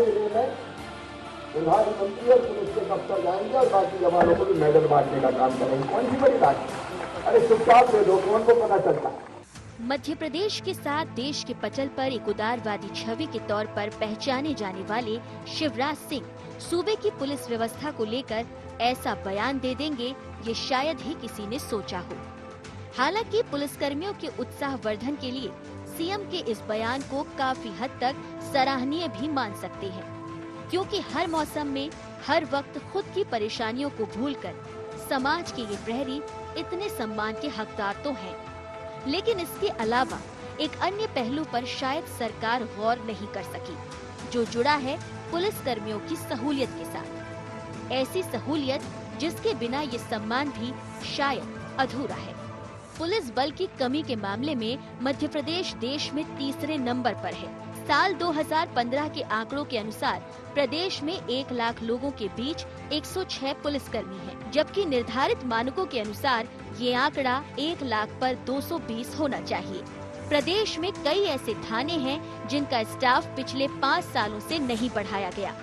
सारे निर्णय विभाग मंत्री और पुलिस के दफ्तर जाएंगे और बाकी जवानों को भी मेडल बांटने का काम करेंगे। कौन सी बड़ी बात है? अरे चुपचाप दे दो, कौन को पता चलता है। मध्य प्रदेश के साथ देश के पटल पर एक उदारवादी छवि के तौर पर पहचाने जाने वाले शिवराज सिंह सूबे की पुलिस व्यवस्था को लेकर ऐसा बयान दे देंगे, ये शायद ही किसी ने सोचा हो। हालांकि पुलिसकर्मियों के उत्साह वर्धन के लिए सीएम के इस बयान को काफी हद तक सराहनीय भी मान सकते हैं, क्योंकि हर मौसम में हर वक्त खुद की परेशानियों को भूलकर समाज के ये प्रहरी इतने सम्मान के हकदार तो हैं। लेकिन इसके अलावा एक अन्य पहलू पर शायद सरकार गौर नहीं कर सकी, जो जुड़ा है पुलिस कर्मियों की सहूलियत के साथ। ऐसी सहूलियत जिसके बिना ये सम्मान भी शायद अधूरा है। पुलिस बल की कमी के मामले में मध्य प्रदेश देश में तीसरे नंबर पर है। साल 2015 के आंकड़ों के अनुसार प्रदेश में 1 लाख लोगों के बीच 106 पुलिसकर्मी हैं, जबकि निर्धारित मानकों के अनुसार ये आंकड़ा 1 लाख पर 220 होना चाहिए। प्रदेश में कई ऐसे थाने हैं जिनका स्टाफ पिछले 5 सालों से नहीं बढ़ाया गया।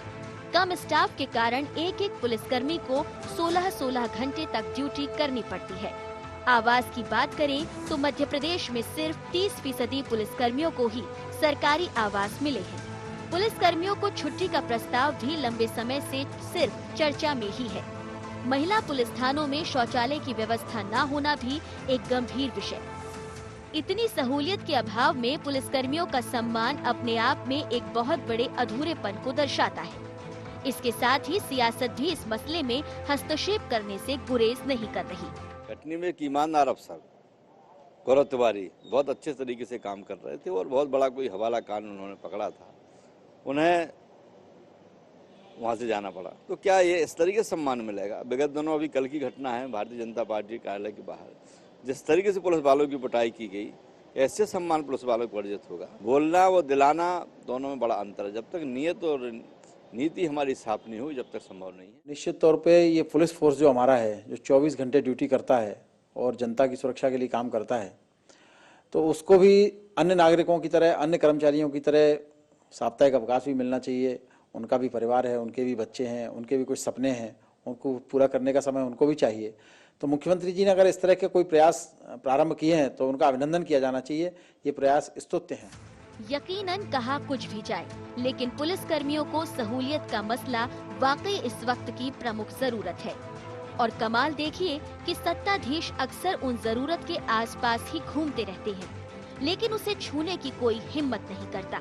कम स्टाफ के कारण एक एक पुलिसकर्मी को 16-16 घंटे तक ड्यूटी करनी पड़ती है। आवास की बात करें तो मध्य प्रदेश में सिर्फ 30% पुलिसकर्मियों को ही सरकारी आवास मिले हैं। पुलिसकर्मियों को छुट्टी का प्रस्ताव भी लंबे समय से सिर्फ चर्चा में ही है। महिला पुलिस थानों में शौचालय की व्यवस्था न होना भी एक गंभीर विषय। इतनी सहूलियत के अभाव में पुलिसकर्मियों का सम्मान अपने आप में एक बहुत बड़े अधूरेपन को दर्शाता है। इसके साथ ही सियासत भी इस मसले में हस्तक्षेप करने से गुरेज नहीं कर रही। कटनी में एक ईमानदार अफसर गौरव तिवारी बहुत अच्छे तरीके से काम कर रहे थे और बहुत बड़ा कोई हवाला कांड उन्होंने पकड़ा था, उन्हें वहां से जाना पड़ा। तो क्या ये इस तरीके से सम्मान मिलेगा? विगत दिनों अभी कल की घटना है भारतीय जनता पार्टी कार्यालय के बाहर, जिस तरीके से पुलिस वालों की पिटाई की गई, ऐसे सम्मान पुलिस वालों को वर्जित होगा। बोलना व दिलाना दोनों में बड़ा अंतर है। जब तक नियत और नीति हमारी साफ नहीं हुई, जब तक संभव नहीं है। निश्चित तौर पे ये पुलिस फोर्स जो हमारा है, जो 24 घंटे ड्यूटी करता है और जनता की सुरक्षा के लिए काम करता है, तो उसको भी अन्य नागरिकों की तरह, अन्य कर्मचारियों की तरह साप्ताहिक अवकाश भी मिलना चाहिए। उनका भी परिवार है, उनके भी बच्चे हैं, उनके भी कुछ सपने हैं, उनको पूरा करने का समय उनको भी चाहिए। तो मुख्यमंत्री जी ने अगर इस तरह के कोई प्रयास प्रारंभ किए हैं तो उनका अभिनंदन किया जाना चाहिए। ये प्रयास स्तुत्य हैं। यकीनन कहा कुछ भी जाए, लेकिन पुलिस कर्मियों को सहूलियत का मसला वाकई इस वक्त की प्रमुख जरूरत है। और कमाल देखिए कि सत्ताधीश अक्सर उन जरूरत के आसपास ही घूमते रहते हैं, लेकिन उसे छूने की कोई हिम्मत नहीं करता।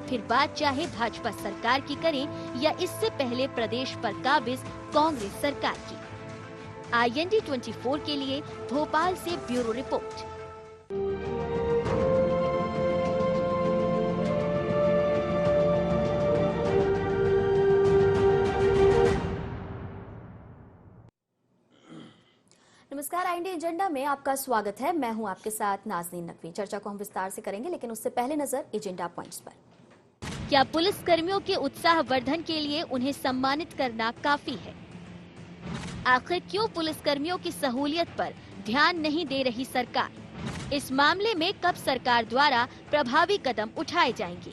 फिर बात चाहे भाजपा सरकार की करें या इससे पहले प्रदेश पर काबिज कांग्रेस सरकार की। IND 24 के लिए भोपाल से ब्यूरो रिपोर्ट। नमस्कार, IND एजेंडा में आपका स्वागत है। मैं हूं आपके साथ नाज़नीन नकवी। चर्चा को हम विस्तार से करेंगे, लेकिन उससे पहले नजर एजेंडा पॉइंट्स पर। क्या पुलिस कर्मियों के उत्साह वर्धन के लिए उन्हें सम्मानित करना काफी है? आखिर क्यों पुलिस कर्मियों की सहूलियत पर ध्यान नहीं दे रही सरकार? इस मामले में कब सरकार द्वारा प्रभावी कदम उठाए जाएंगे?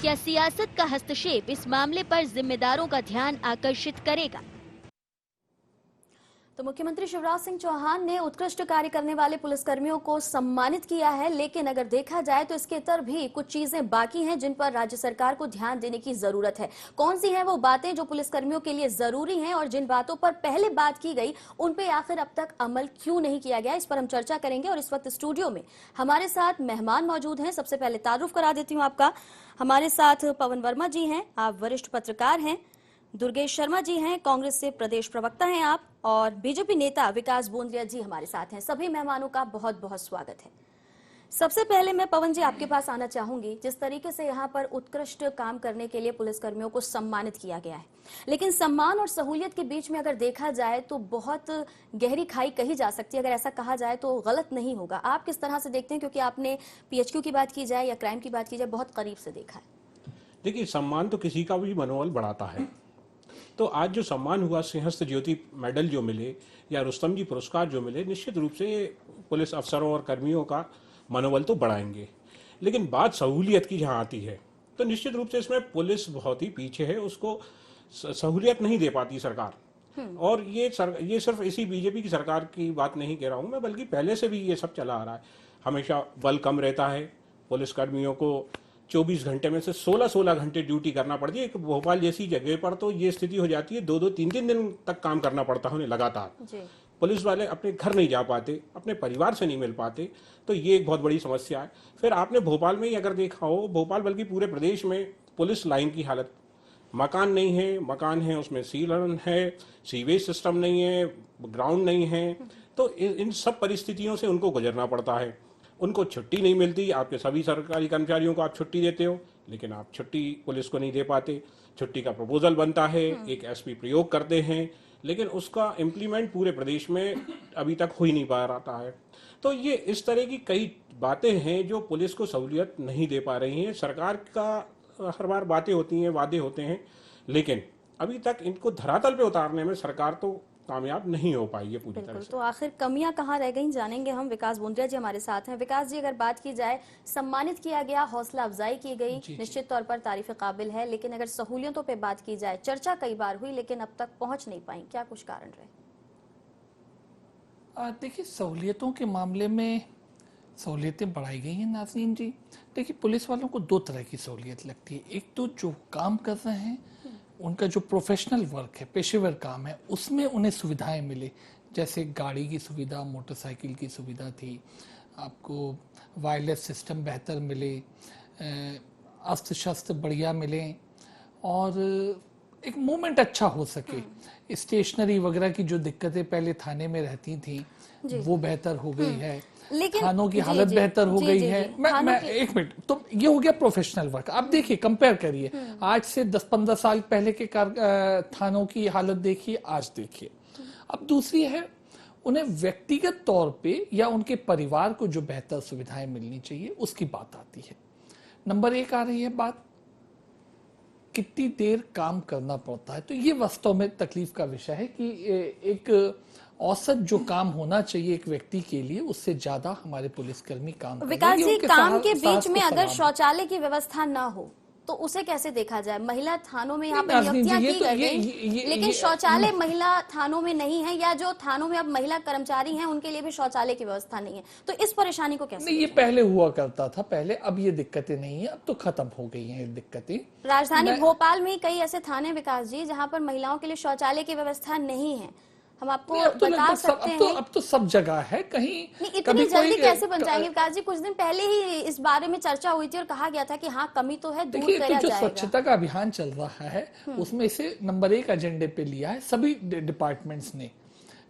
क्या सियासत का हस्तक्षेप इस मामले पर जिम्मेदारों का ध्यान आकर्षित करेगा? तो मुख्यमंत्री शिवराज सिंह चौहान ने उत्कृष्ट कार्य करने वाले पुलिसकर्मियों को सम्मानित किया है, लेकिन अगर देखा जाए तो इसके इतर भी कुछ चीजें बाकी हैं जिन पर राज्य सरकार को ध्यान देने की जरूरत है। कौन सी हैं वो बातें जो पुलिसकर्मियों के लिए जरूरी हैं और जिन बातों पर पहले बात की गई उन पे आखिर अब तक अमल क्यों नहीं किया गया, इस पर हम चर्चा करेंगे। और इस वक्त स्टूडियो में हमारे साथ मेहमान मौजूद हैं। सबसे पहले तारुफ करा देती हूँ आपका। हमारे साथ पवन वर्मा जी हैं, आप वरिष्ठ पत्रकार हैं। दुर्गेश शर्मा जी हैं, कांग्रेस से प्रदेश प्रवक्ता हैं आप। और बीजेपी नेता विकास बोंदलिया जी हमारे साथ हैं। सभी मेहमानों का बहुत बहुत स्वागत है। सबसे पहले मैं पवन जी आपके पास आना चाहूंगी। जिस तरीके से यहाँ पर उत्कृष्ट काम करने के लिए पुलिसकर्मियों को सम्मानित किया गया है, लेकिन सम्मान और सहूलियत के बीच में अगर देखा जाए तो बहुत गहरी खाई कही जा सकती है। अगर ऐसा कहा जाए तो गलत नहीं होगा। आप किस तरह से देखते हैं, क्योंकि आपने PHQ की बात की जाए या क्राइम की बात की जाए बहुत करीब से देखा है। देखिए, सम्मान तो किसी का भी मनोबल बढ़ाता है। तो आज जो सम्मान हुआ, सिंहस्थ ज्योति मेडल जो मिले या रुस्तम जी पुरस्कार जो मिले, निश्चित रूप से पुलिस अफसरों और कर्मियों का मनोबल तो बढ़ाएंगे। लेकिन बात सहूलियत की जहां आती है तो निश्चित रूप से इसमें पुलिस बहुत ही पीछे है, उसको सहूलियत नहीं दे पाती सरकार। और ये सिर्फ इसी बीजेपी की सरकार की बात नहीं कह रहा हूं मैं, बल्कि पहले से भी ये सब चला आ रहा है। हमेशा बल कम रहता है, पुलिसकर्मियों को 24 घंटे में से 16 घंटे ड्यूटी करना पड़ती है। एक भोपाल जैसी जगह पर तो ये स्थिति हो जाती है, 2-2, 3-3 दिन तक काम करना पड़ता है उन्हें लगातार। पुलिस वाले अपने घर नहीं जा पाते, अपने परिवार से नहीं मिल पाते, तो ये एक बहुत बड़ी समस्या है। फिर आपने भोपाल में ही अगर देखा हो, भोपाल बल्कि पूरे प्रदेश में पुलिस लाइन की हालत, मकान नहीं है, मकान है उसमें सीलन है, सीवेज सिस्टम नहीं है, ग्राउंड नहीं है, तो इन सब परिस्थितियों से उनको गुजरना पड़ता है। उनको छुट्टी नहीं मिलती। आपके सभी सरकारी कर्मचारियों को आप छुट्टी देते हो, लेकिन आप छुट्टी पुलिस को नहीं दे पाते। छुट्टी का प्रपोजल बनता है, एक एसपी प्रयोग करते हैं, लेकिन उसका इम्प्लीमेंट पूरे प्रदेश में अभी तक हो ही नहीं पा रहा है। तो ये इस तरह की कई बातें हैं जो पुलिस को सहूलियत नहीं दे पा रही हैं। सरकार का हर बार बातें होती हैं, वादे होते हैं, लेकिन अभी तक इनको धरातल पे उतारने में सरकार तो कामयाब नहीं हो पाई है पूरी तरह से। तो आखिर कमियां कहाँ रह गई जानेंगे हम। विकास बोंद्रिया जी हमारे साथ हैं। विकास जी, अगर बात की जाए, सम्मानित किया गया, हौसला अफजाई की गई, निश्चित तौर पर तारीफ काबिल है, लेकिन अगर सहूलियतों पे बात की जाए, चर्चा कई बार हुई लेकिन अब तक पहुंच नहीं पाई, क्या कुछ कारण रहे? देखिए, सहूलियतों के मामले में सहूलियतें बढ़ाई गई हैं नाज़रीन जी। देखिए, पुलिस वालों को दो तरह की सहूलियत लगती है। एक तो जो काम कर रहे हैं, उनका जो प्रोफेशनल वर्क है, पेशेवर काम है, उसमें उन्हें सुविधाएं मिले, जैसे गाड़ी की सुविधा, मोटरसाइकिल की सुविधा थी, आपको वायरलेस सिस्टम बेहतर मिले, अस्त्र शस्त्र बढ़िया मिले, और एक मूवमेंट अच्छा हो सके। स्टेशनरी वगैरह की जो दिक्कतें पहले थाने में रहती थी वो बेहतर हो गई है, लेकिन थानों की हालत बेहतर हो गई है। मैं एक मिनट, तो ये हो गया प्रोफेशनल वर्क। अब देखिए, कंपेयर करिए, आज से 10-15 साल पहले के थानों की हालत देखिए, आज देखिए। अब दूसरी है, उन्हें व्यक्तिगत तौर पे या उनके परिवार को जो बेहतर सुविधाएं मिलनी चाहिए, उसकी बात आती है। नंबर 1 आ रही है बात, कितनी देर काम करना पड़ता है। तो ये वास्तव में तकलीफ का विषय है कि एक औसत जो काम होना चाहिए एक व्यक्ति के लिए, उससे ज्यादा हमारे पुलिसकर्मी काम कर रहे हैं। विकास जी, काम के बीच में अगर शौचालय की व्यवस्था ना हो तो उसे कैसे देखा जाए? महिला थानों में यहाँ पर नियुक्तियां की गई, लेकिन शौचालय महिला थानों में नहीं है, या जो थानों में अब महिला कर्मचारी हैं उनके लिए भी शौचालय की व्यवस्था नहीं है, तो इस परेशानी को कैसे? नहीं, ये पहले हुआ करता था पहले, अब ये दिक्कतें नहीं है, अब तो खत्म हो गई हैं ये दिक्कतें। राजधानी भोपाल में कई ऐसे थाने विकास जी जहाँ पर महिलाओं के लिए शौचालय की व्यवस्था नहीं है, हम आपको बता सकते हैं। अब तो सब जगह है, कहीं इतनी जल्दी कैसे बन जाएंगे विकास जी? कुछ दिन पहले ही इस बारे में चर्चा हुई थी और कहा गया था कि हाँ, कमी तो है, दूर करा जाएगा। जो स्वच्छता का अभियान चल रहा है उसमें से नंबर 1 एजेंडे पे लिया है सभी डिपार्टमेंट्स ने।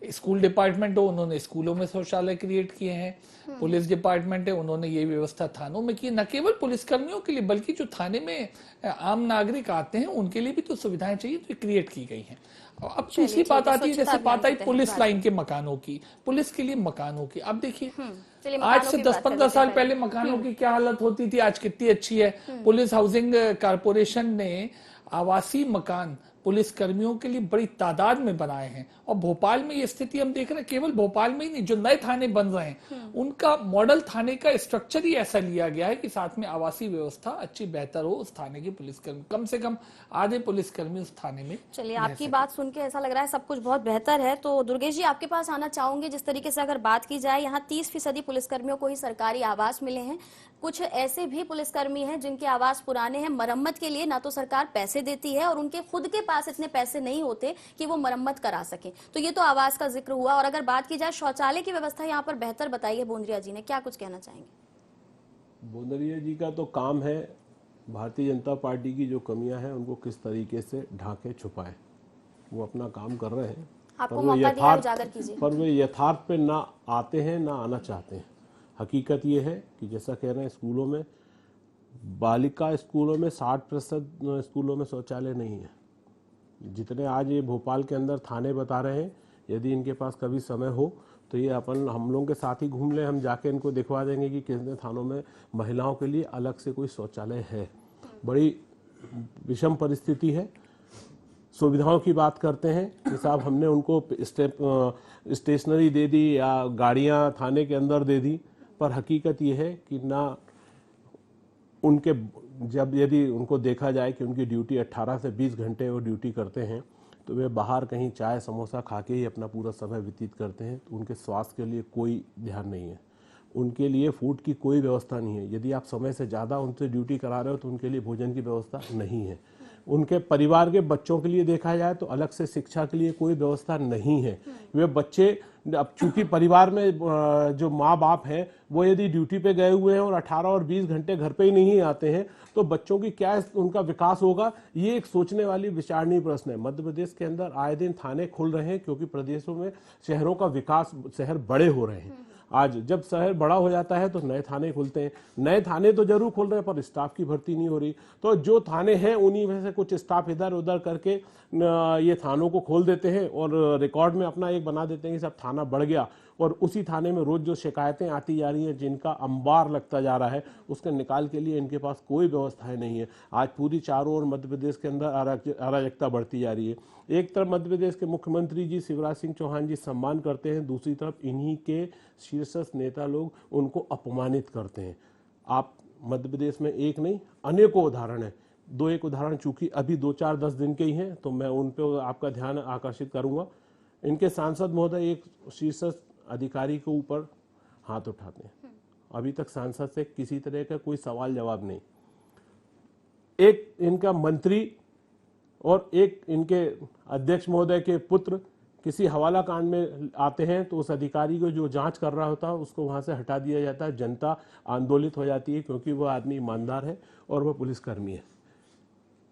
स्कूल डिपार्टमेंट हो, उन्होंने स्कूलों में शौचालय क्रिएट किए हैं। पुलिस डिपार्टमेंट है, उन्होंने ये व्यवस्था थानों में की। न केवल पुलिसकर्मियों के लिए बल्कि जो थाने में आम नागरिक आते हैं उनके लिए भी तो सुविधाएं चाहिए, तो क्रिएट की गई हैं। अब दूसरी बात आती है, जैसे बात आई पुलिस लाइन के मकानों की, पुलिस के लिए मकानों की। अब देखिए, आज से 10-15 साल पहले मकानों की क्या हालत होती थी, आज कितनी अच्छी है। पुलिस हाउसिंग कारपोरेशन ने आवासीय मकान पुलिस कर्मियों के लिए बड़ी तादाद में बनाए हैं, और भोपाल में ये स्थिति हम देख रहे हैं। केवल भोपाल में ही नहीं, जो नए थाने बन रहे हैं उनका मॉडल थाने का स्ट्रक्चर ही ऐसा लिया गया है कि साथ में आवासीय व्यवस्था अच्छी बेहतर हो उस थाने के पुलिसकर्मी, कम से कम आधे पुलिसकर्मी उस थाने में। चलिए, आपकी बात सुन के ऐसा लग रहा है सब कुछ बहुत बेहतर है। तो दुर्गेश जी, आपके पास आना चाहूंगी। जिस तरीके से अगर बात की जाए, यहाँ 30% पुलिसकर्मियों को ही सरकारी आवास मिले हैं। कुछ ऐसे भी पुलिसकर्मी हैं जिनके आवास पुराने हैं, मरम्मत के लिए ना तो सरकार पैसे देती है और उनके खुद के पास इतने पैसे नहीं होते कि वो मरम्मत करा सके। तो ये तो आवास का जिक्र हुआ, और अगर बात की जाए शौचालय की व्यवस्था यहाँ पर बेहतर बताई है बोंद्रिया जी ने, क्या कुछ कहना चाहेंगे? बोंद्रिया जी का तो काम है भारतीय जनता पार्टी की जो कमियां हैं उनको किस तरीके से ढाके छुपाए, वो अपना काम कर रहे हैं। आपको मौका दिया, उजागर कीजिए। पर वे यथार्थ पे ना आते हैं ना आना चाहते हैं। हकीकत ये है कि जैसा कह रहे हैं, स्कूलों में, बालिका स्कूलों में 60% स्कूलों में शौचालय नहीं है। जितने आज ये भोपाल के अंदर थाने बता रहे हैं, यदि इनके पास कभी समय हो तो ये हम लोगों के साथ ही घूम लें, हम जाके इनको दिखवा देंगे कि कितने थानों में महिलाओं के लिए अलग से कोई शौचालय है। बड़ी विषम परिस्थिति है। सुविधाओं की बात करते हैं कि साहब हमने उनको स्टेशनरी दे दी या गाड़ियां थाने के अंदर दे दी, पर हकीकत ये है कि ना उनके जब यदि उनको देखा जाए कि उनकी ड्यूटी 18 से 20 घंटे वो ड्यूटी करते हैं, तो वे बाहर कहीं चाय समोसा खा के ही अपना पूरा समय व्यतीत करते हैं, तो उनके स्वास्थ्य के लिए कोई ध्यान नहीं है, उनके लिए फूड की कोई व्यवस्था नहीं है। यदि आप समय से ज़्यादा उनसे ड्यूटी करा रहे हो तो उनके लिए भोजन की व्यवस्था नहीं है। उनके परिवार के बच्चों के लिए देखा जाए तो अलग से शिक्षा के लिए कोई व्यवस्था नहीं है। वे बच्चे, अब चूंकि परिवार में जो माँ बाप हैं वो यदि ड्यूटी पे गए हुए हैं और 18 और 20 घंटे घर पे ही नहीं आते हैं, तो बच्चों की क्या उनका विकास होगा, ये एक सोचने वाली विचारणीय प्रश्न है। मध्य प्रदेश के अंदर आए दिन थाने खुल रहे हैं क्योंकि प्रदेशों में शहरों का विकास, शहर बड़े हो रहे हैं। आज जब शहर बड़ा हो जाता है तो नए थाने खुलते हैं। नए थाने तो जरूर खुल रहे हैं पर स्टाफ की भर्ती नहीं हो रही, तो जो थाने हैं उन्हीं में से कुछ स्टाफ इधर उधर करके ये थानों को खोल देते हैं और रिकॉर्ड में अपना एक बना देते हैं कि सब थाना बढ़ गया, और उसी थाने में रोज जो शिकायतें आती जा रही हैं, जिनका अंबार लगता जा रहा है, उसके निकाल के लिए इनके पास कोई व्यवस्थाएं नहीं है। आज पूरी चारों ओर मध्य प्रदेश के अंदर अराजकता बढ़ती जा रही है। एक तरफ मध्य प्रदेश के मुख्यमंत्री जी शिवराज सिंह चौहान जी सम्मान करते हैं, दूसरी तरफ इन्हीं के शीर्षस्थ नेता लोग उनको अपमानित करते हैं। आप मध्य प्रदेश में एक नहीं अनेकों उदाहरण है। दो एक उदाहरण चूंकि अभी 2-4-10 दिन के ही हैं तो मैं उन पे आपका ध्यान आकर्षित करूंगा। इनके सांसद महोदय एक शीर्षस्थ अधिकारी के ऊपर हाथ उठाते हैं, अभी तक सांसद से किसी तरह का कोई सवाल जवाब नहीं। एक इनका मंत्री और एक इनके अध्यक्ष महोदय के पुत्र किसी हवाला कांड में आते हैं तो उस अधिकारी को जो जांच कर रहा होता है उसको वहां से हटा दिया जाता है। जनता आंदोलित हो जाती है क्योंकि वह आदमी ईमानदार है और वह पुलिसकर्मी है।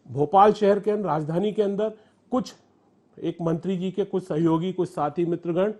भोपाल शहर के अंदर, राजधानी के अंदर, कुछ एक मंत्री जी के कुछ सहयोगी, कुछ साथी मित्रगण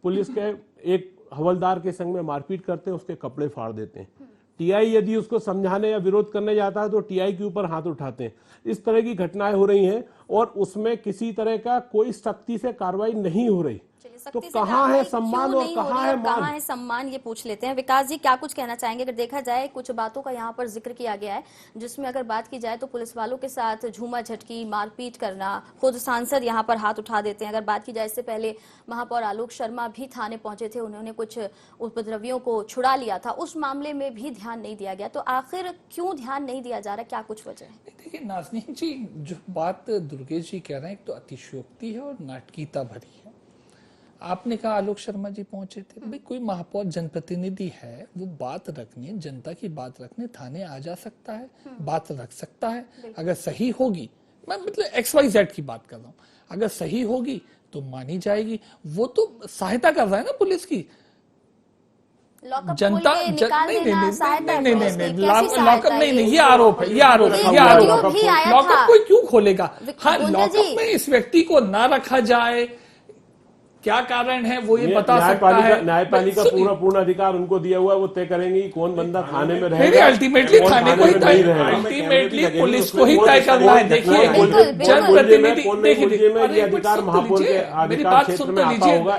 पुलिस के एक हवलदार के संग में मारपीट करते हैं, उसके कपड़े फाड़ देते हैं। टीआई यदि उसको समझाने या विरोध करने जाता है तो टीआई के ऊपर हाथ उठाते हैं। इस तरह की घटनाएं हो रही हैं और उसमें किसी तरह का कोई सख्ती से कार्रवाई नहीं हो रही। तो कहाँ है सम्मान और कहाँ है मान? कहाँ है सम्मान, ये पूछ लेते हैं। विकास जी क्या कुछ कहना चाहेंगे? अगर देखा जाए कुछ बातों का यहाँ पर जिक्र किया गया है, जिसमें अगर बात की जाए तो पुलिस वालों के साथ झूमा झटकी, मारपीट करना, खुद सांसद यहाँ पर हाथ उठा देते हैं। अगर बात की जाए, इससे पहले महापौर आलोक शर्मा भी थाने पहुंचे थे, उन्होंने कुछ उपद्रवियों को छुड़ा लिया था, उस मामले में भी ध्यान नहीं दिया गया। तो आखिर क्यों ध्यान नहीं दिया जा रहा, क्या कुछ वजह है? देखिए नाज़नीन जी, जो बात दुर्गेश जी कह रहे हैं, एक तो अतिशयोक्ति है और नाटकीयता भरी है। आपने कहा आलोक शर्मा जी पहुंचे थे, भाई कोई महापौर जनप्रतिनिधि है, वो बात रखने, जनता की बात रखने थाने आ जा सकता है, बात रख सकता है। अगर सही होगी, मैं मतलब XYZ की बात कर रहा हूँ, अगर सही होगी तो मानी जाएगी। वो तो सहायता कर रहा है ना पुलिस की। जनता लॉकअप नहीं, ये आरोप है, ये आरोप लॉकअप कोई क्यों खोलेगा? हाँ, लॉकअप में इस व्यक्ति को ना रखा जाए, क्या कारण है वो ये बता सकता है। न्यायपालिका पूर्ण अधिकार उनको दिया हुआ है, वो तय करेंगे कि कौन बंदा थाने में रहेगा। अल्टीमेटली थाने को ही तय, अल्टीमेटली पुलिस को ही तय करना है। देखिए जनप्रतिनिधि, अधिकार महापौर के अधिकार क्षेत्र में आता होगा।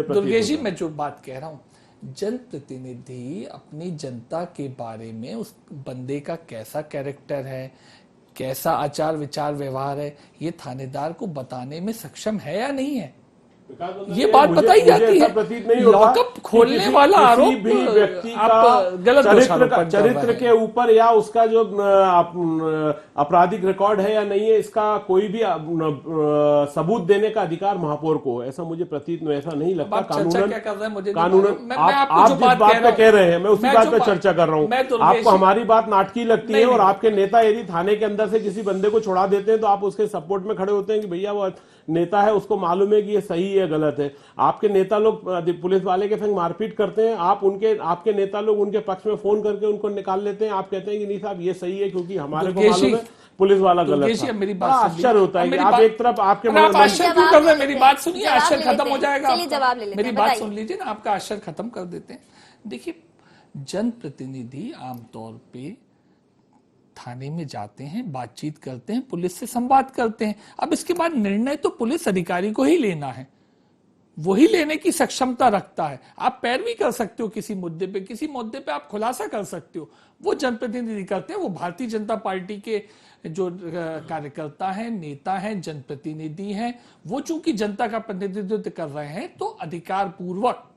दुर्गेश जी, मैं जो बात कह रहा हूँ, जनप्रतिनिधि अपनी जनता के बारे में उस बंदे का कैसा कैरेक्टर है, कैसा आचार विचार व्यवहार है, ये थानेदार को बताने में सक्षम है या नहीं है, ये बात बताई जाती है। लॉकअप खोलने वाला आरोप भी व्यक्ति आप गलत चरित्र के ऊपर या उसका जो आपराधिक रिकॉर्ड है या नहीं है, इसका कोई भी सबूत देने का अधिकार महापौर को, ऐसा मुझे प्रतीत ऐसा नहीं लगता। कानूनन आप जिस बात पे कह रहे हैं, मैं उसी बात पे चर्चा कर रहा हूँ। आपको हमारी बात नाटकीय लगती है और आपके नेता यदि थाने के अंदर से किसी बंदे को छुड़ा देते हैं तो आप उसके सपोर्ट में खड़े होते हैं कि भैया वो नेता है, उसको मालूम है कि ये सही है गलत है। आपके नेता लोग पुलिस वाले के संग मारपीट करते हैं, आपके नेता लोग उनके पक्ष में फोन करके उनको निकाल लेते हैं। आप कहते हैं कि नहीं साहब ये सही है क्योंकि हमारे को मालूम है पुलिस वाला गलत था। मेरी बात आश्चर्य होता है कि आप एक तरफ आपके आश्चर्य क्यों कर रहे हैं? मेरी बात सुनिए, आश्चर्य खत्म हो जाएगा। जवाब ले लेते हैं, मेरी बात सुन लीजिए ना, आपका आश्चर्य खत्म कर देते हैं। देखिए, जनप्रतिनिधि आमतौर पे थाने में जाते हैं, बातचीत करते हैं, पुलिस से संवाद करते हैं। अब इसके बाद निर्णय तो पुलिस अधिकारी को ही लेना है, वही लेने की सक्षमता रखता है। आप पैरवी कर सकते हो किसी मुद्दे पे आप खुलासा कर सकते हो, वो जनप्रतिनिधि करते हैं। वो भारतीय जनता पार्टी के जो कार्यकर्ता हैं, नेता हैं, जनप्रतिनिधि हैं, वो चूंकि जनता का प्रतिनिधित्व कर रहे हैं तो अधिकार पूर्वक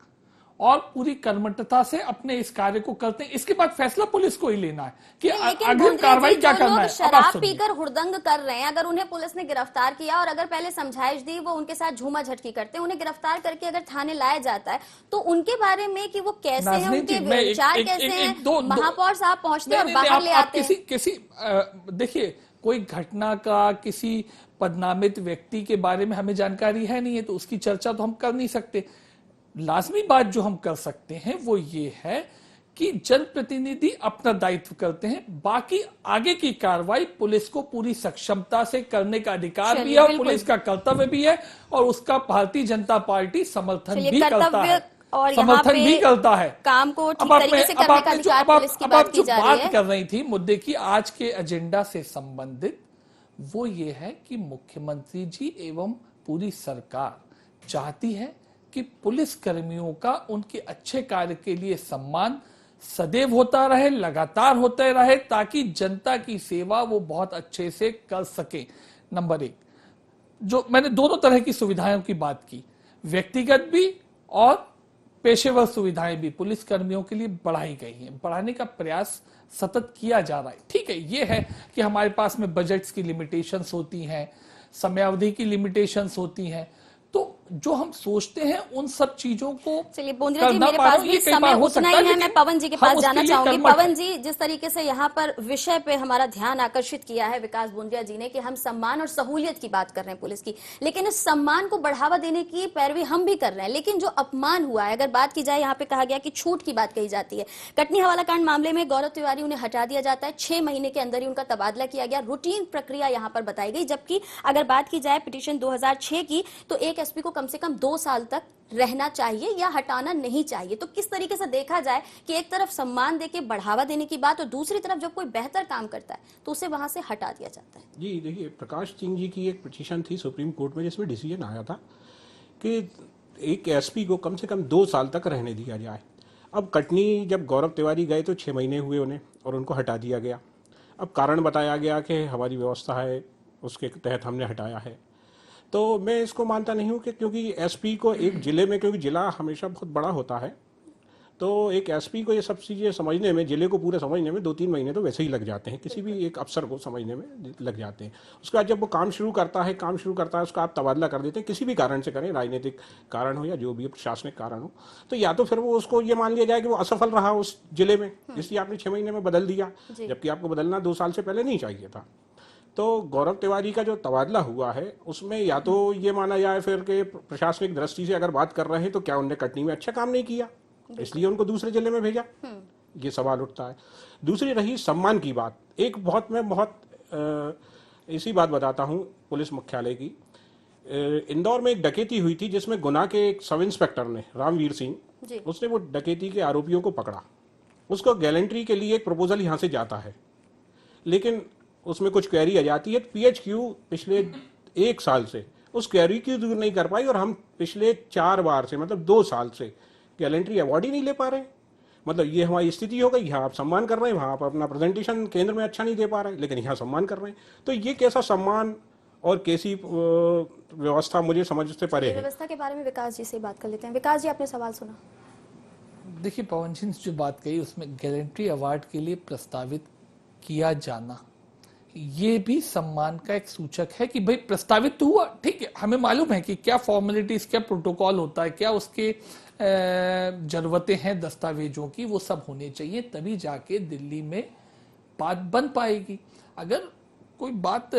और पूरी कर्मठता से अपने इस कार्य को करते हैं। इसके बाद फैसला पुलिस को ही लेना है कि लेकिन अग्रिम भूंदरे कार्रवाई जी, क्या जो करना लोग है। अब आप शराब सुनिए। पीकर हुड़दंग कर रहे हैं, अगर उन्हें पुलिस ने गिरफ्तार किया और अगर पहले समझाइश दी, वो उनके साथ झूमा झटकी करते हैं, उन्हें गिरफ्तार करके अगर थाने लाया जाता है, तो उनके बारे में कि वो कैसे हैं, नाज़नीन उनके जी, मैं विचार कैसे हैं, दो महापौर साहब पहुंचते हैं और नहीं, बाहर ले आप आते हैं। किसी देखिए, कोई घटना का किसी पदनामित व्यक्ति के बारे में हमें जानकारी है नहीं है, तो उसकी चर्चा तो हम कर नहीं सकते। लाजमी बात जो हम कर सकते हैं वो ये है कि जनप्रतिनिधि अपना दायित्व करते हैं, बाकी आगे की कार्रवाई पुलिस को पूरी सक्षमता से करने का अधिकार भी है और पुलिस का कर्तव्य भी है, और उसका भारतीय जनता पार्टी समर्थन भी करता है, और समर्थन भी करता है। काम को ठीक अब तरीके से करने का अधिकार पुलिस की बात की जा रही है। कर रही थी मुद्दे की आज के एजेंडा से संबंधित, वो ये है कि मुख्यमंत्री जी एवं पूरी सरकार चाहती है कि पुलिस कर्मियों का उनके अच्छे कार्य के लिए सम्मान सदैव होता रहे, लगातार होते रहे, ताकि जनता की सेवा वो बहुत अच्छे से कर सके। नंबर एक, जो मैंने दोनों तरह की सुविधाओं की बात की, व्यक्तिगत भी और पेशेवर सुविधाएं भी पुलिस कर्मियों के लिए बढ़ाई गई हैं, बढ़ाने का प्रयास सतत किया जा रहा है। ठीक है, ये है कि हमारे पास में बजट्स की लिमिटेशंस होती हैं, समयावधि की लिमिटेशंस होती हैं, तो जो हम सोचते हैं उन सब चीजों को चलिए बोंद्रा जी, मेरे पास भी समय उतना ही है, मैं पवन जी के पास जाना चाहूंगी। पवन जी, जिस तरीके से यहाँ पर विषय पे हमारा ध्यान आकर्षित किया है विकास बोंद्रा जी ने कि हम सम्मान और सहूलियत की बात कर रहे हैं पुलिस की, लेकिन इस सम्मान को बढ़ावा देने की पैरवी हम भी कर रहे हैं, लेकिन जो अपमान हुआ है, अगर बात की जाए, यहाँ पे कहा गया कि छूट की बात कही जाती है। कटनी हवाला कांड मामले में गौरव तिवारी उन्हें हटा दिया जाता है, 6 महीने के अंदर ही उनका तबादला किया गया, रूटीन प्रक्रिया यहाँ पर बताई गई। जबकि अगर बात की जाए पिटीशन 2006 की, तो एक एसपी को कम से कम 2 साल तक रहना चाहिए या हटाना नहीं चाहिए। तो किस तरीके से देखा जाए कि एक तरफ सम्मान देके बढ़ावा देने की बात, और दूसरी तरफ जब कोई बेहतर काम करता है तो उसे वहां से हटा दिया जाता है। जी देखिए, प्रकाश सिंह जी की एक पिटीशन थी सुप्रीम कोर्ट में जिसमें डिसीजन आया था कि एक एसपी को कम से कम 2 साल तक रहने दिया जाए। अब कटनी जब गौरव तिवारी गए तो 6 महीने हुए उन्हें और उनको हटा दिया गया। अब कारण बताया गया कि हमारी व्यवस्था है उसके तहत हमने हटाया है। तो मैं इसको मानता नहीं हूँ कि क्योंकि एसपी को एक जिले में, क्योंकि जिला हमेशा बहुत बड़ा होता है, तो एक एसपी को ये सब चीज़ें समझने में, जिले को पूरे समझने में 2-3 महीने तो वैसे ही लग जाते हैं, किसी भी एक अफसर को समझने में लग जाते हैं। उसके बाद जब वो काम शुरू करता है उसका आप तबादला कर देते हैं, किसी भी कारण से करें, राजनीतिक कारण हो या जो भी प्रशासनिक कारण हो, तो या तो फिर वो उसको ये मान लिया जाए कि वो असफल रहा उस जिले में, इसलिए आपने 6 महीने में बदल दिया, जबकि आपको बदलना 2 साल से पहले नहीं चाहिए था। तो गौरव तिवारी का जो तबादला हुआ है उसमें या तो ये माना जाए फिर कि प्रशासनिक दृष्टि से अगर बात कर रहे हैं तो क्या उन्होंने कटनी में अच्छा काम नहीं किया, इसलिए उनको दूसरे जिले में भेजा, ये सवाल उठता है। दूसरी रही सम्मान की बात, एक बहुत इसी बात बताता हूँ पुलिस मुख्यालय की। इंदौर में एक डकैती हुई थी जिसमें गुना के एक सब इंस्पेक्टर ने, रामवीर सिंह, उसने वो डकैती के आरोपियों को पकड़ा। उसको गैलेंट्री के लिए एक प्रपोजल यहाँ से जाता है, लेकिन उसमें कुछ क्वेरी आ जाती है। PHQ पिछले 1 साल से उस क्वेरी की दूर नहीं कर पाई और हम पिछले 4 बार से, मतलब 2 साल से गैलेंट्री अवार्ड ही नहीं ले पा रहे। मतलब ये हमारी स्थिति हो गई, यहाँ आप सम्मान कर रहे हैं, वहाँ आप अपना प्रेजेंटेशन केंद्र में अच्छा नहीं दे पा रहे, लेकिन यहाँ सम्मान कर रहे हैं। तो ये कैसा सम्मान और कैसी व्यवस्था मुझे समझ से परे है। व्यवस्था के बारे में विकास जी से बात कर लेते हैं। विकास जी, आपने सवाल सुना। देखिए, पवन जी ने जो बात कही उसमें गैलेंट्री अवार्ड के लिए प्रस्तावित किया जाना, ये भी सम्मान का एक सूचक है कि भाई प्रस्तावित तो हुआ, ठीक है, हमें मालूम है कि क्या फॉर्मेलिटीज, क्या प्रोटोकॉल होता है, क्या उसके जरूरतें हैं दस्तावेजों की, वो सब होने चाहिए, तभी जाके दिल्ली में बात बन पाएगी। अगर कोई बात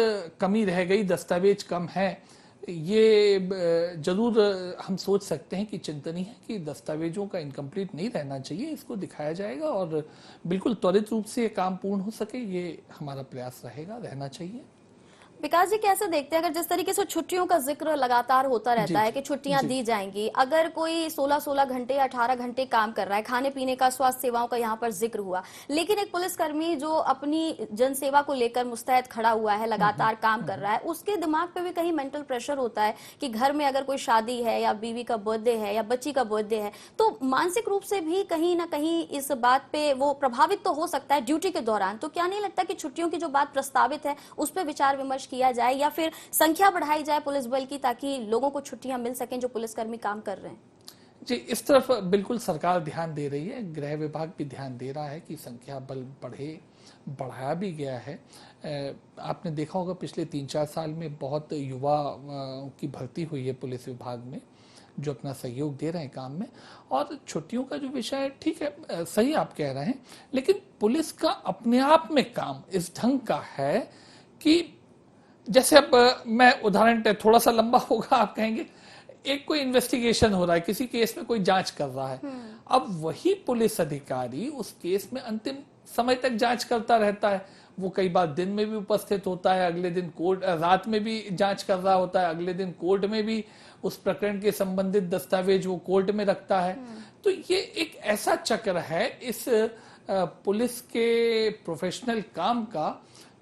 कमी रह गई, दस्तावेज कम है, ये जरूर हम सोच सकते हैं कि चिंतनीय है कि दस्तावेजों का इनकम्प्लीट नहीं रहना चाहिए, इसको दिखाया जाएगा और बिल्कुल त्वरित रूप से ये काम पूर्ण हो सके, ये हमारा प्रयास रहेगा, रहना चाहिए। विकास जी, कैसे देखते हैं, अगर जिस तरीके से छुट्टियों का जिक्र लगातार होता रहता है कि छुट्टियां दी जाएंगी, अगर कोई 16-16 घंटे या 18 घंटे काम कर रहा है, खाने पीने का, स्वास्थ्य सेवाओं का यहाँ पर जिक्र हुआ, लेकिन एक पुलिसकर्मी जो अपनी जनसेवा को लेकर मुस्तैद खड़ा हुआ है, लगातार काम कर रहा है, उसके दिमाग पे भी कहीं मेंटल प्रेशर होता है कि घर में अगर कोई शादी है या बीवी का बर्थडे है या बच्ची का बर्थडे है, तो मानसिक रूप से भी कहीं ना कहीं इस बात पे वो प्रभावित तो हो सकता है ड्यूटी के दौरान। तो क्या नहीं लगता कि छुट्टियों की जो बात प्रस्तावित है उस पर विचार विमर्श किया जाए या फिर संख्या बढ़ाई जाए पुलिस बल की, ताकि लोगों को छुट्टियां मिल सकें जो पुलिसकर्मी काम कर रहे हैं? जी, इस तरफ बिल्कुल सरकार ध्यान दे रही है, गृह विभाग भी ध्यान दे रहा है कि संख्या बल बढ़ाया भी गया है। आपने देखा होगा पिछले 3-4 साल में बहुत युवा की भर्ती हुई है पुलिस विभाग में, जो अपना सहयोग दे रहे हैं काम में। और छुट्टियों का जो विषय है, ठीक है, सही आप कह रहे हैं, लेकिन पुलिस का अपने आप में काम इस ढंग का है कि जैसे अब मैं उदाहरण थोड़ा सा लंबा होगा, आप कहेंगे एक कोई इन्वेस्टिगेशन हो रहा है, किसी केस में कोई जांच कर रहा है, अब वही पुलिस अधिकारी उस केस में अंतिम समय तक जांच करता रहता है। वो कई बार दिन में भी उपस्थित होता है, अगले दिन कोर्ट, रात में भी जांच कर रहा होता है, अगले दिन कोर्ट में भी उस प्रकरण के संबंधित दस्तावेज वो कोर्ट में रखता है। तो ये एक ऐसा चक्र है इस पुलिस के प्रोफेशनल काम का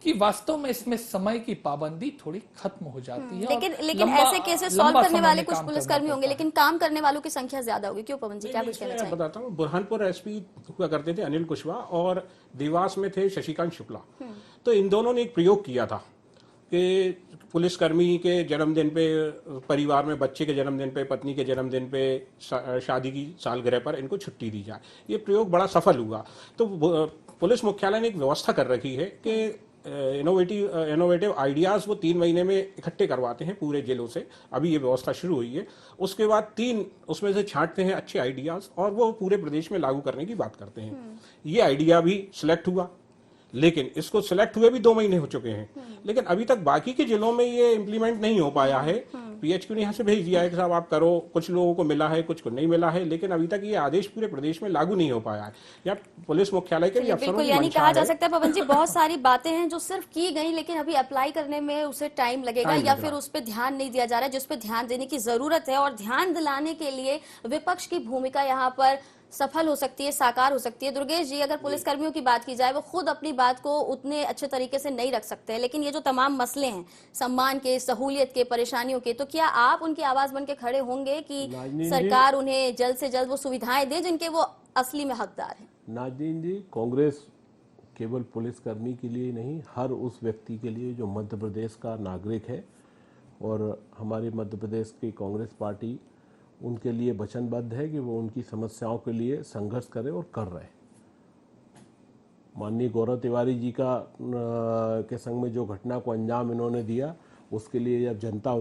कि वास्तव में इसमें समय की पाबंदी थोड़ी खत्म हो जाती है। लेकिन ऐसे केसेस सॉल्व करने वाले कुछ पुलिसकर्मी होंगे, लेकिन काम करने वालों की संख्या ज्यादा होगी। क्यों पवन जी, क्या कुछ कहना चाहिए? बताता हूँ, बुरहानपुर एसपी हुआ करते थे अनिल कुशवाहा और देवास में थे शशिकांत शुक्ला। तो इन दोनों ने एक प्रयोग किया था कि पुलिसकर्मी के जन्मदिन पे, परिवार में बच्चे के जन्मदिन पे, पत्नी के जन्मदिन पे, शादी की सालगिरह पर इनको छुट्टी दी जाए। ये प्रयोग बड़ा सफल हुआ। तो पुलिस मुख्यालय ने एक व्यवस्था कर रखी है कि इनोवेटिव आइडियाज वो 3 महीने में इकट्ठे करवाते हैं पूरे जिलों से। अभी ये व्यवस्था शुरू हुई है। उसके बाद 3 उसमें से छांटते हैं अच्छे आइडियाज और वो पूरे प्रदेश में लागू करने की बात करते हैं। ये आइडिया भी सिलेक्ट हुआ, लेकिन इसको सिलेक्ट हुए भी 2 महीने हो चुके हैं, लेकिन अभी तक बाकी के जिलों में ये इम्प्लीमेंट नहीं हो पाया है। पीएचक्यू ने यहाँ से भेज दिया है कि साहब आप करो, कुछ लोगों को मिला है, कुछ को नहीं मिला है, लेकिन अभी तक ये आदेश पूरे प्रदेश में लागू नहीं हो पाया है। या पुलिस मुख्यालय के भी अफसरों की यानी मंशा कहा जा है। सकता है पवन जी, बहुत सारी बातें हैं जो सिर्फ की गई, लेकिन अभी अप्लाई करने में उसे टाइम लगेगा या फिर उस पर ध्यान नहीं दिया जा रहा है, जिस पर ध्यान देने की जरूरत है। और ध्यान दिलाने के लिए विपक्ष की भूमिका यहाँ पर सफल हो सकती है, साकार हो सकती है। दुर्गेश जी, अगर पुलिसकर्मियों की बात की जाए, वो खुद अपनी बात को उतने अच्छे तरीके से नहीं रख सकते, लेकिन ये जो तमाम मसले हैं सम्मान के, सहूलियत के, परेशानियों के, तो क्या आप उनकी आवाज बन के खड़े होंगे कि सरकार उन्हें जल्द से जल्द वो सुविधाएं दे जिनके वो असली में हकदार हैं? नाज़रीन जी, कांग्रेस केवल पुलिसकर्मी के लिए नहीं, हर उस व्यक्ति के लिए जो मध्य प्रदेश का नागरिक है, और हमारी मध्य प्रदेश की कांग्रेस पार्टी उनके लिए वचनबद्ध है कि वो उनकी समस्याओं के लिए संघर्ष करे और कर रहे हैं। माननीय गौरव तिवारी जी का के संग में जो घटना को अंजाम इन्होंने दिया, उसके लिए जब जनता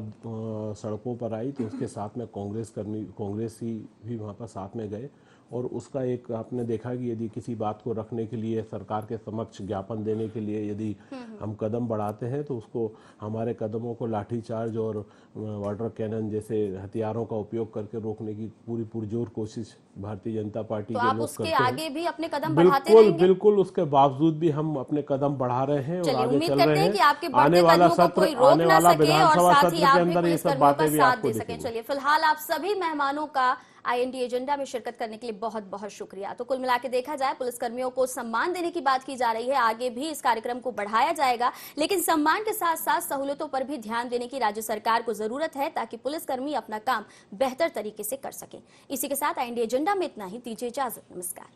सड़कों पर आई तो उसके साथ में कांग्रेसी भी वहाँ पर साथ में गए। और उसका एक आपने देखा कि यदि किसी बात को रखने के लिए, सरकार के समक्ष ज्ञापन देने के लिए यदि हम कदम बढ़ाते हैं तो उसको, हमारे कदमों को लाठीचार्ज और वाटर कैनन जैसे हथियारों का उपयोग करके रोकने की पूरी पुरजोर कोशिश भारतीय जनता पार्टी के लोग करते हैं। आगे भी अपने कदम बढ़ाते रहेंगे? बिल्कुल, उसके बावजूद भी हम अपने कदम बढ़ा रहे हैं और आगे चल रहे हैं। आने वाला सत्र, आने वाला विधानसभा सत्र के अंदर ये सब बातें भी आपको दिखेंगी। चलिए, फिलहाल आप सभी मेहमानों का IND एजेंडा में शिरकत करने के लिए बहुत बहुत शुक्रिया। तो कुल मिला के देखा जाए, पुलिसकर्मियों को सम्मान देने की बात की जा रही है, आगे भी इस कार्यक्रम को बढ़ाया जाएगा, लेकिन सम्मान के साथ साथ सहूलियतों पर भी ध्यान देने की राज्य सरकार को जरूरत है, ताकि पुलिसकर्मी अपना काम बेहतर तरीके से कर सके। इसी के साथ IND एजेंडा में इतना ही। दीजिए इजाजत, नमस्कार।